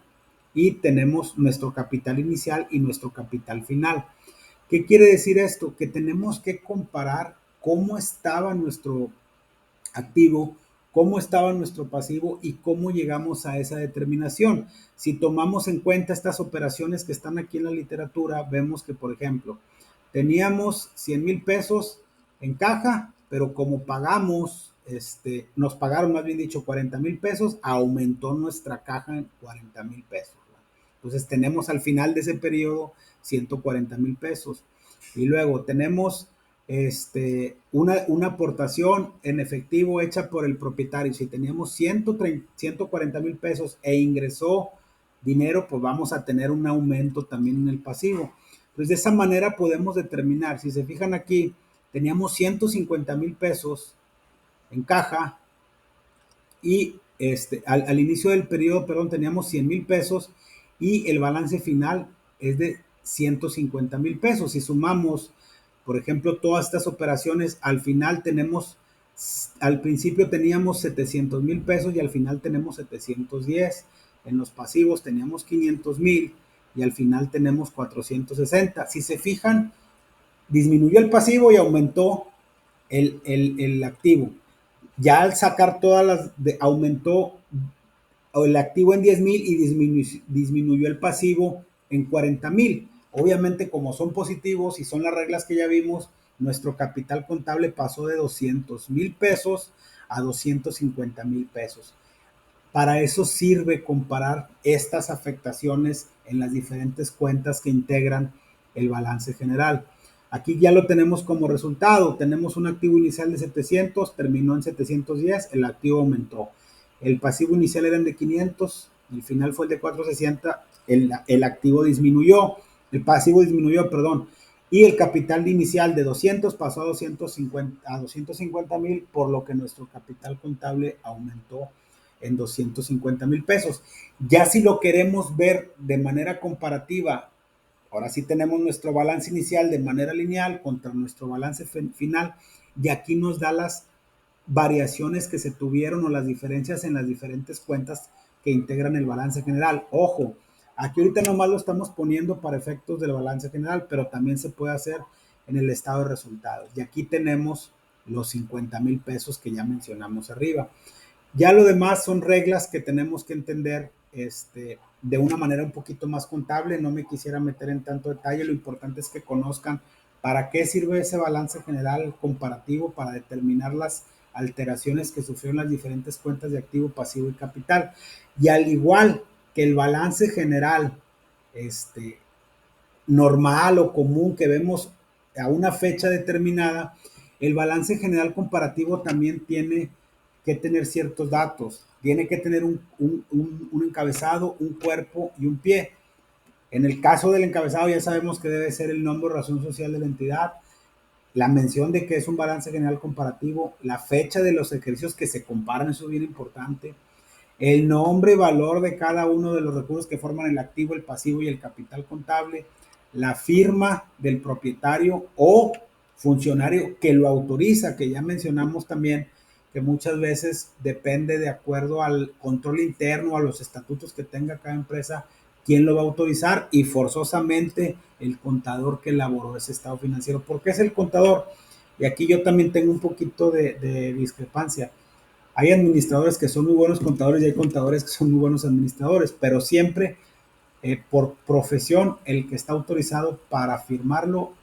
y tenemos nuestro capital inicial y nuestro capital final. ¿Qué quiere decir esto? Que tenemos que comparar cómo estaba nuestro activo, cómo estaba nuestro pasivo y cómo llegamos a esa determinación. Si tomamos en cuenta estas operaciones que están aquí en la literatura, vemos que, por ejemplo, teníamos 100,000 pesos en caja, pero como pagamos, nos pagaron más bien dicho 40,000 pesos, aumentó nuestra caja en 40,000 pesos. Entonces tenemos al final de ese periodo 140,000 pesos. Y luego tenemos una aportación en efectivo hecha por el propietario. Si teníamos 140,000 pesos e ingresó dinero, pues vamos a tener un aumento también en el pasivo. Entonces, de esa manera podemos determinar, si se fijan aquí, teníamos 150,000 pesos en caja y al inicio del periodo, perdón, teníamos 100,000 pesos y el balance final es de 150,000 pesos. Si sumamos, por ejemplo, todas estas operaciones, al final al principio teníamos 700,000 pesos y al final tenemos 710. En los pasivos teníamos 500,000 y al final tenemos 460. Si se fijan, disminuyó el pasivo y aumentó el activo. Ya al sacar aumentó el activo en 10,000 y disminuyó el pasivo en 40,000. Obviamente, como son positivos y son las reglas que ya vimos, nuestro capital contable pasó de 200,000 pesos a 250,000 pesos. Para eso sirve comparar estas afectaciones en las diferentes cuentas que integran el balance general. Aquí ya lo tenemos como resultado. Tenemos un activo inicial de 700, terminó en 710, el activo aumentó. El pasivo inicial era de 500, el final fue el de 460, el activo disminuyó, el pasivo disminuyó, perdón, y el capital inicial de 200 pasó a 250,000, por lo que nuestro capital contable aumentó en 250,000 pesos. Ya si lo queremos ver de manera comparativa, ahora sí tenemos nuestro balance inicial de manera lineal contra nuestro balance final y aquí nos da variaciones que se tuvieron o las diferencias en las diferentes cuentas que integran el balance general. Ojo, aquí ahorita nomás lo estamos poniendo para efectos del balance general, pero también se puede hacer en el estado de resultados. Y aquí tenemos los 50,000 pesos que ya mencionamos arriba. Ya lo demás son reglas que tenemos que entender de una manera un poquito más contable. No me quisiera meter en tanto detalle. Lo importante es que conozcan para qué sirve ese balance general comparativo para determinar las alteraciones que sufrieron las diferentes cuentas de activo, pasivo y capital. Y al igual que el balance general normal o común que vemos a una fecha determinada, el balance general comparativo también tiene que tener ciertos datos. Tiene que tener un encabezado, un cuerpo y un pie. En el caso del encabezado ya sabemos que debe ser el nombre o razón social de la entidad, la mención de que es un balance general comparativo, la fecha de los ejercicios que se comparan, eso es bien importante, el nombre y valor de cada uno de los recursos que forman el activo, el pasivo y el capital contable, la firma del propietario o funcionario que lo autoriza, que ya mencionamos también que muchas veces depende de acuerdo al control interno, a los estatutos que tenga cada empresa, quién lo va a autorizar y forzosamente el contador que elaboró ese estado financiero. ¿Por qué es el contador? Y aquí yo también tengo un poquito de discrepancia. Hay administradores que son muy buenos contadores y hay contadores que son muy buenos administradores, pero siempre por profesión el que está autorizado para firmarlo,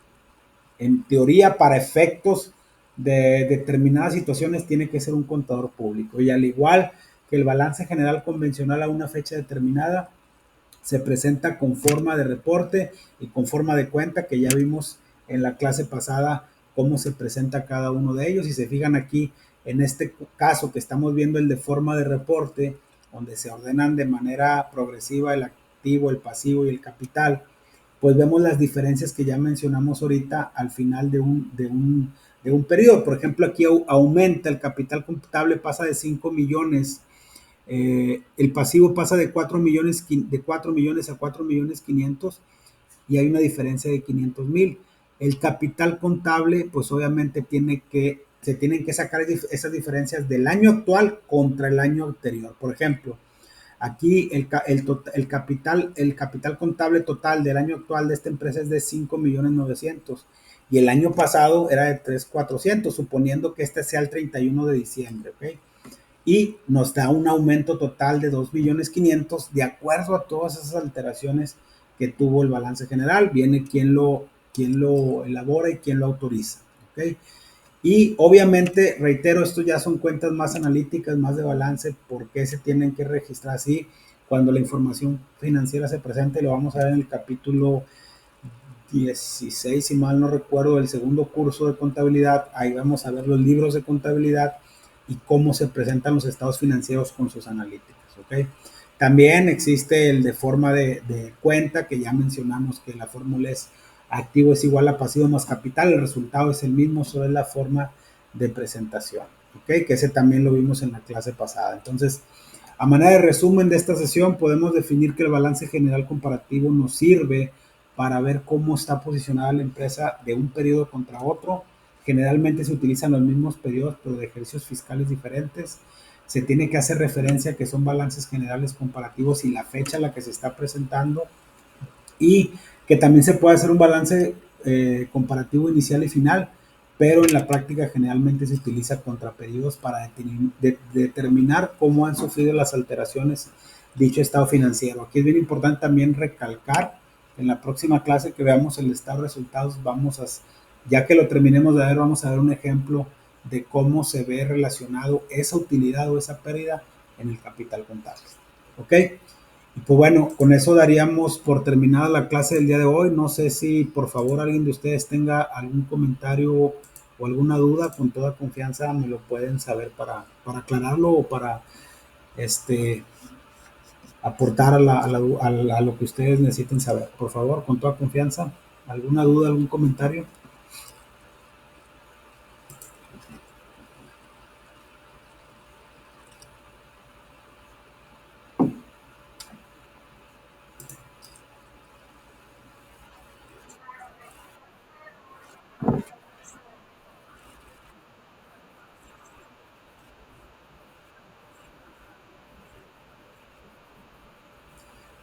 en teoría para efectos de determinadas situaciones, tiene que ser un contador público. Y al igual que el balance general convencional a una fecha determinada, se presenta con forma de reporte y con forma de cuenta, que ya vimos en la clase pasada cómo se presenta cada uno de ellos. Y se fijan aquí, en este caso que estamos viendo el de forma de reporte, donde se ordenan de manera progresiva el activo, el pasivo y el capital, pues vemos las diferencias que ya mencionamos ahorita al final de un periodo. Por ejemplo, aquí aumenta el capital contable, pasa de 5 millones, el pasivo pasa de 4 millones, a 4 millones 500 y hay una diferencia de 500,000. El capital contable, pues obviamente se tienen que sacar esas diferencias del año actual contra el año anterior. Por ejemplo, aquí el capital contable total del año actual de esta empresa es de 5 millones 900 y el año pasado era de 3,400, suponiendo que este sea el 31 de diciembre, ¿ok? Y nos da un aumento total de 2 millones 500 de acuerdo a todas esas alteraciones que tuvo el balance general. Viene quién lo elabora y quién lo autoriza. ¿Okay? Y obviamente, reitero, esto ya son cuentas más analíticas, más de balance, porque se tienen que registrar así cuando la información financiera se presente. Lo vamos a ver en el capítulo 16, si mal no recuerdo, del segundo curso de contabilidad. Ahí vamos a ver los libros de contabilidad y cómo se presentan los estados financieros con sus analíticas. ¿Okay? También existe el de forma de cuenta, que ya mencionamos que la fórmula es activo es igual a pasivo más capital. El resultado es el mismo, solo es la forma de presentación. ¿Okay? Que ese también lo vimos en la clase pasada. Entonces, a manera de resumen de esta sesión, podemos definir que el balance general comparativo nos sirve para ver cómo está posicionada la empresa de un periodo contra otro. Generalmente se utilizan los mismos periodos, pero de ejercicios fiscales diferentes. Se tiene que hacer referencia a que son balances generales comparativos y la fecha a la que se está presentando. Y que también se puede hacer un balance comparativo inicial y final, pero en la práctica generalmente se utiliza contra periodos para determinar cómo han sufrido las alteraciones dicho estado financiero. Aquí es bien importante también recalcar, en la próxima clase que veamos el estado de resultados, ya que lo terminemos de ver, vamos a ver un ejemplo de cómo se ve relacionado esa utilidad o esa pérdida en el capital contable. ¿Ok? Y pues bueno, con eso daríamos por terminada la clase del día de hoy. No sé si por favor alguien de ustedes tenga algún comentario o alguna duda, con toda confianza me lo pueden saber para aclararlo o para este, aportar a lo que ustedes necesiten saber. Por favor, con toda confianza, alguna duda, algún comentario.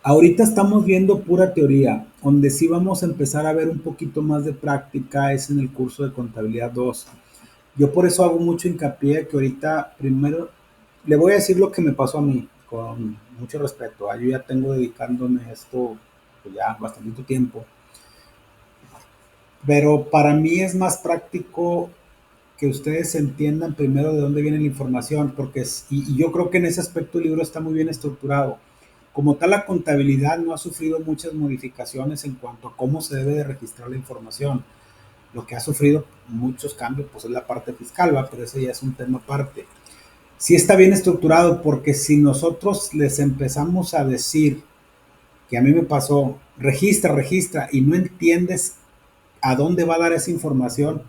Ahorita estamos viendo pura teoría, donde sí vamos a empezar a ver un poquito más de práctica es en el curso de contabilidad 2. Yo por eso hago mucho hincapié que ahorita primero le voy a decir lo que me pasó a mí, con mucho respeto. Yo ya tengo dedicándome a esto pues, ya bastante tiempo, pero para mí es más práctico que ustedes entiendan primero de dónde viene la información, porque y yo creo que en ese aspecto el libro está muy bien estructurado. Como tal, la contabilidad no ha sufrido muchas modificaciones en cuanto a cómo se debe de registrar la información. Lo que ha sufrido muchos cambios pues es la parte fiscal, ¿va? Pero ese ya es un tema aparte. Sí está bien estructurado porque si nosotros les empezamos a decir, que a mí me pasó, registra, registra, y no entiendes a dónde va a dar esa información,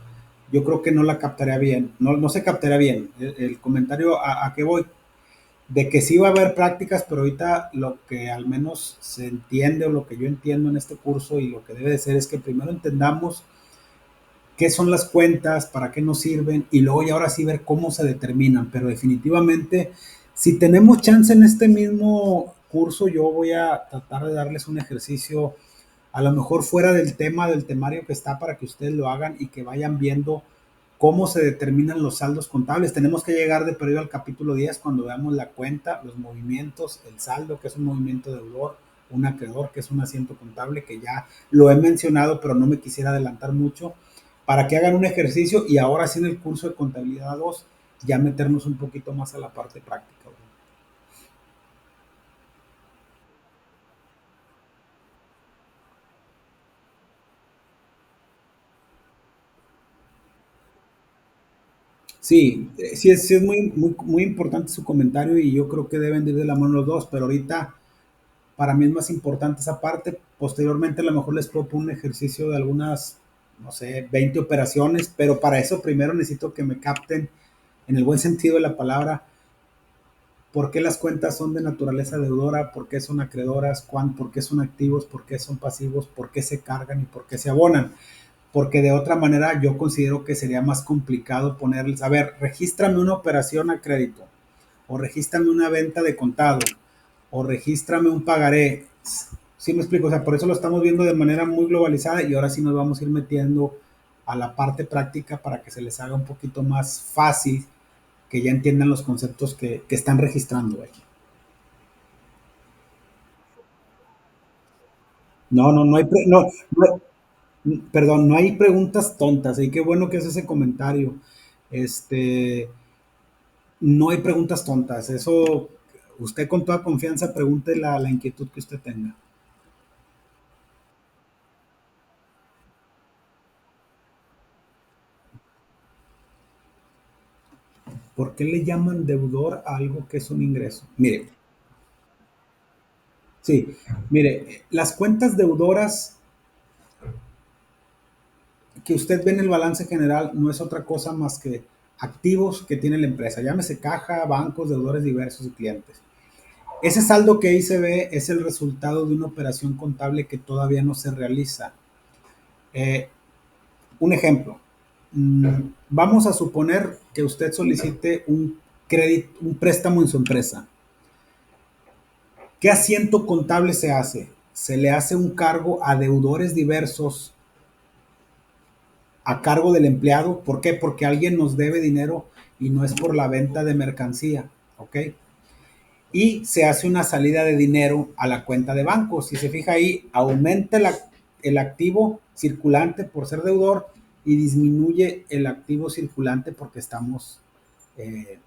yo creo que no la captaría bien, no se captaría bien. El comentario a qué voy, de que sí va a haber prácticas, pero ahorita lo que al menos se entiende o lo que yo entiendo en este curso y lo que debe de ser es que primero entendamos qué son las cuentas, para qué nos sirven y luego y ahora sí ver cómo se determinan, pero definitivamente si tenemos chance en este mismo curso yo voy a tratar de darles un ejercicio a lo mejor fuera del tema del temario que está para que ustedes lo hagan y que vayan viendo cómo se determinan los saldos contables. Tenemos que llegar de periodo al capítulo 10 cuando veamos la cuenta, los movimientos, el saldo, que es un movimiento deudor, un acreedor, que es un asiento contable, que ya lo he mencionado, pero no me quisiera adelantar mucho, para que hagan un ejercicio y ahora sí en el curso de contabilidad 2 ya meternos un poquito más a la parte práctica. Sí, sí es muy importante su comentario y yo creo que deben de ir de la mano los dos, pero ahorita para mí es más importante esa parte. Posteriormente a lo mejor les propongo un ejercicio de algunas, no sé, 20 operaciones, pero para eso primero necesito que me capten en el buen sentido de la palabra por qué las cuentas son de naturaleza deudora, por qué son acreedoras, por qué son activos, por qué son pasivos, por qué se cargan y por qué se abonan. Porque de otra manera yo considero que sería más complicado ponerles, a ver, regístrame una operación a crédito, o regístrame una venta de contado, o regístrame un pagaré. ¿Sí me explico? O sea, por eso lo estamos viendo de manera muy globalizada y ahora sí nos vamos a ir metiendo a la parte práctica para que se les haga un poquito más fácil, que ya entiendan los conceptos que están registrando. No hay, perdón, no hay preguntas tontas, y qué bueno que es ese comentario. Este, no hay preguntas tontas, eso usted con toda confianza pregunte la inquietud que usted tenga. ¿Por qué le llaman deudor a algo que es un ingreso? Mire, sí, mire, las cuentas deudoras que usted ve en el balance general no es otra cosa más que activos que tiene la empresa, llámese caja, bancos, deudores diversos y clientes. Ese saldo que ahí se ve es el resultado de una operación contable que todavía no se realiza. Eh, un ejemplo, vamos a suponer que usted solicite un crédito, un préstamo en su empresa. ¿Qué asiento contable se hace? Se le hace un cargo a deudores diversos a cargo del empleado. ¿Por qué? Porque alguien nos debe dinero y no es por la venta de mercancía. ¿Ok? Y se hace una salida de dinero a la cuenta de banco. Si se fija ahí, aumenta el activo circulante por ser deudor y disminuye el activo circulante porque estamos eh,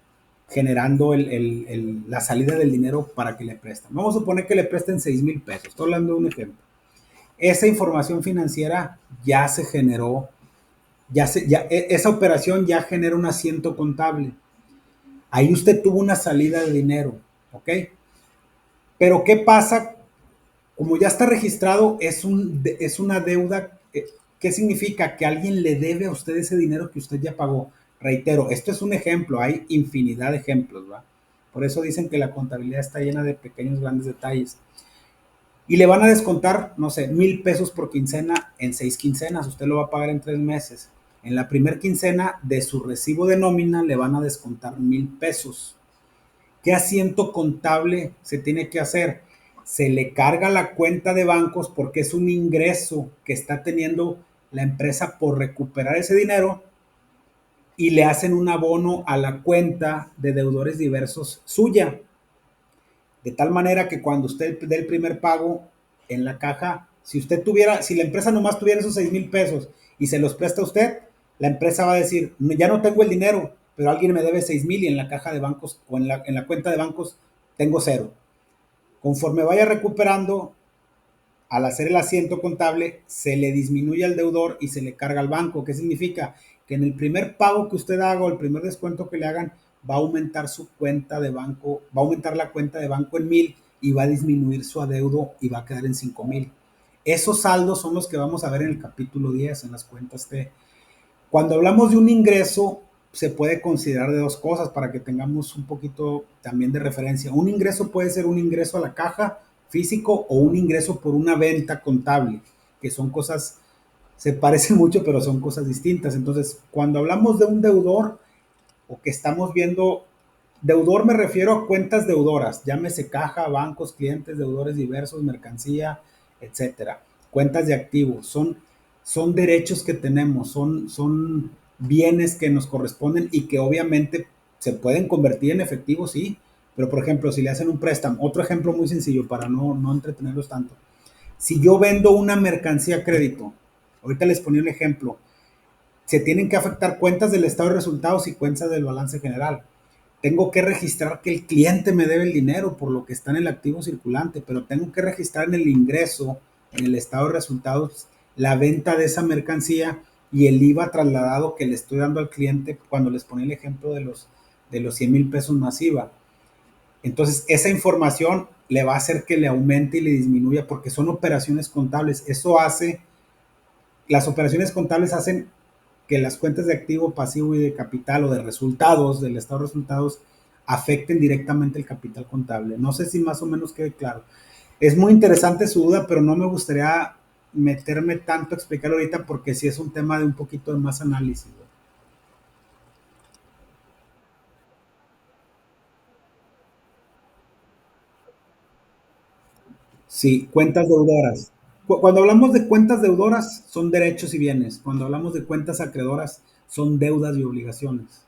generando la salida del dinero para que le presten. Vamos a suponer que le presten 6,000 pesos. Estoy hablando de un ejemplo. Esa información financiera ya se generó, esa operación ya genera un asiento contable. Ahí usted tuvo una salida de dinero, ¿ok? Pero ¿qué pasa? Como ya está registrado, es una deuda. ¿Qué significa? Que alguien le debe a usted ese dinero que usted ya pagó. Reitero, esto es un ejemplo, hay infinidad de ejemplos, ¿va? Por eso dicen que la contabilidad está llena de pequeños, grandes detalles. Y le van a descontar, no sé, 1,000 pesos por quincena en 6 quincenas. Usted lo va a pagar en 3 meses. En la primera quincena de su recibo de nómina le van a descontar 1,000 pesos. ¿Qué asiento contable se tiene que hacer? se le carga la cuenta de bancos porque es un ingreso que está teniendo la empresa por recuperar ese dinero y le hacen un abono a la cuenta de deudores diversos suya. De tal manera que cuando usted dé el primer pago en la caja, si usted tuviera, si la empresa nomás tuviera esos 6,000 pesos y se los presta a usted, la empresa va a decir, ya no tengo el dinero, pero alguien me debe 6,000 y en la caja de bancos o en la cuenta de bancos tengo cero. Conforme vaya recuperando, al hacer el asiento contable, se le disminuye al deudor y se le carga al banco. ¿Qué significa? Que en el primer pago que usted haga o el primer descuento que le hagan, va a aumentar su cuenta de banco, va a aumentar la cuenta de banco en 1,000 y va a disminuir su adeudo y va a quedar en 5,000. Esos saldos son los que vamos a ver en el capítulo 10, en las cuentas T. Cuando hablamos de un ingreso, se puede considerar de dos cosas para que tengamos un poquito también de referencia. Un ingreso puede ser un ingreso a la caja físico o un ingreso por una venta contable, que son cosas, se parecen mucho, pero son cosas distintas. Entonces, cuando hablamos de un deudor o que estamos viendo, deudor me refiero a cuentas deudoras, llámese caja, bancos, clientes, deudores diversos, mercancía, etcétera. Cuentas de activos, son derechos que tenemos, son bienes que nos corresponden y que obviamente se pueden convertir en efectivo, sí, pero por ejemplo, si le hacen un préstamo, otro ejemplo muy sencillo para no entretenerlos tanto. Si yo vendo una mercancía a crédito, ahorita les ponía un ejemplo, se tienen que afectar cuentas del estado de resultados y cuentas del balance general. Tengo que registrar que el cliente me debe el dinero por lo que está en el activo circulante, pero tengo que registrar en el ingreso, en el estado de resultados, la venta de esa mercancía y el IVA trasladado que le estoy dando al cliente cuando les ponía el ejemplo de los 100,000 pesos más IVA. Entonces, esa información le va a hacer que le aumente y le disminuya porque son operaciones contables. Eso hace, las operaciones contables hacen que las cuentas de activo, pasivo y de capital o de resultados, del estado de resultados, afecten directamente el capital contable. No sé si más o menos quede claro. Es muy interesante su duda, pero no me gustaría meterme tanto a explicarlo ahorita porque sí es un tema de un poquito de más análisis. Sí, cuentas deudoras. Cuando hablamos de cuentas deudoras, son derechos y bienes. Cuando hablamos de cuentas acreedoras, son deudas y obligaciones.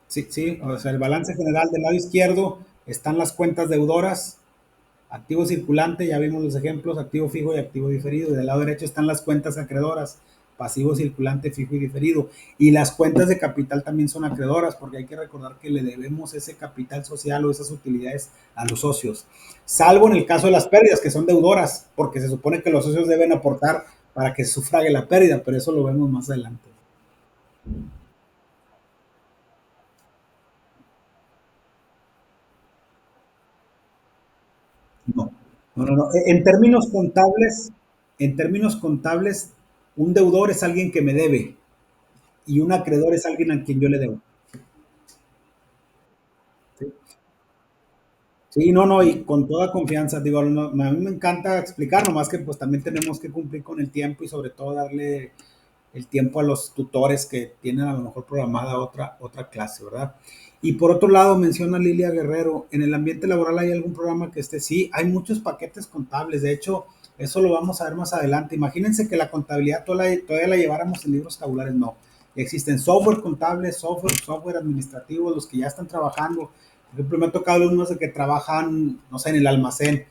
Sí, sí, o sea, el balance general del lado izquierdo están las cuentas deudoras, activo circulante, ya vimos los ejemplos, activo fijo y activo diferido. Y del lado derecho están las cuentas acreedoras, pasivo circulante, fijo y diferido. Y las cuentas de capital también son acreedoras, porque hay que recordar que le debemos ese capital social o esas utilidades a los socios. Salvo en el caso de las pérdidas, que son deudoras, porque se supone que los socios deben aportar para que sufrague la pérdida, pero eso lo vemos más adelante. No, no, no, no. En términos contables, un deudor es alguien que me debe y un acreedor es alguien a quien yo le debo. Sí, sí, no, no, y con toda confianza, digo, a mí me encanta explicar, nomás que pues también tenemos que cumplir con el tiempo y sobre todo darle el tiempo a los tutores que tienen a lo mejor programada otra clase, ¿verdad? Y por otro lado, menciona Lilia Guerrero, ¿en el ambiente laboral hay algún programa que esté? Sí, hay muchos paquetes contables, de hecho, eso lo vamos a ver más adelante. Imagínense que la contabilidad todavía la lleváramos en libros tabulares, no. Existen software contables, software administrativo, los que ya están trabajando. Por ejemplo, me ha tocado algunos de que trabajan, no sé, en el almacén.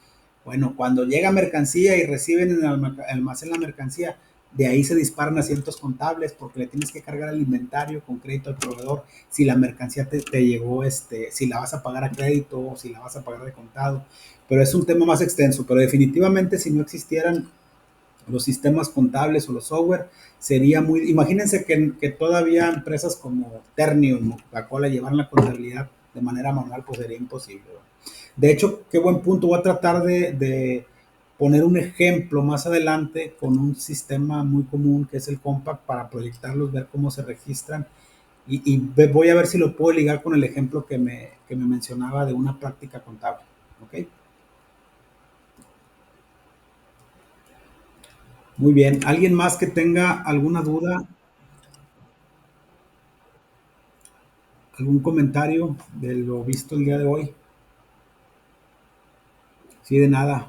Bueno, cuando llega mercancía y reciben en el almacén la mercancía, de ahí se disparan asientos contables porque le tienes que cargar el inventario con crédito al proveedor, si la mercancía te llegó, si la vas a pagar a crédito o si la vas a pagar de contado. Pero es un tema más extenso, pero definitivamente si no existieran los sistemas contables o los software, sería muy, imagínense que todavía empresas como Ternium o Coca-Cola llevan la contabilidad de manera manual, pues sería imposible. ¿No? De hecho, qué buen punto, voy a tratar de poner un ejemplo más adelante con un sistema muy común que es el Compact para proyectarlos, ver cómo se registran y voy a ver si lo puedo ligar con el ejemplo que me mencionaba de una práctica contable. ¿Ok? Muy bien. ¿Alguien más que tenga alguna duda, algún comentario de lo visto el día de hoy? Sí, de nada.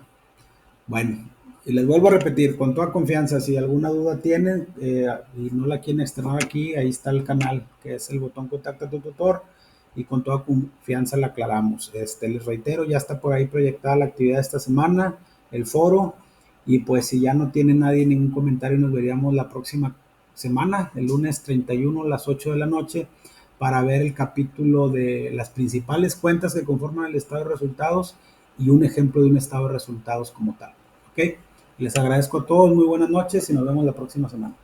Bueno, y les vuelvo a repetir, con toda confianza, si alguna duda tienen y no la quieren externar aquí, ahí está el canal, que es el botón Contacta a tu tutor, y con toda confianza la aclaramos. Les reitero, ya está por ahí proyectada la actividad de esta semana, el foro, y pues si ya no tiene nadie ningún comentario, nos veríamos la próxima semana, el lunes 31 a las 8 de la noche, para ver el capítulo de las principales cuentas que conforman el estado de resultados y un ejemplo de un estado de resultados como tal. ¿Ok? Les agradezco a todos, muy buenas noches y nos vemos la próxima semana.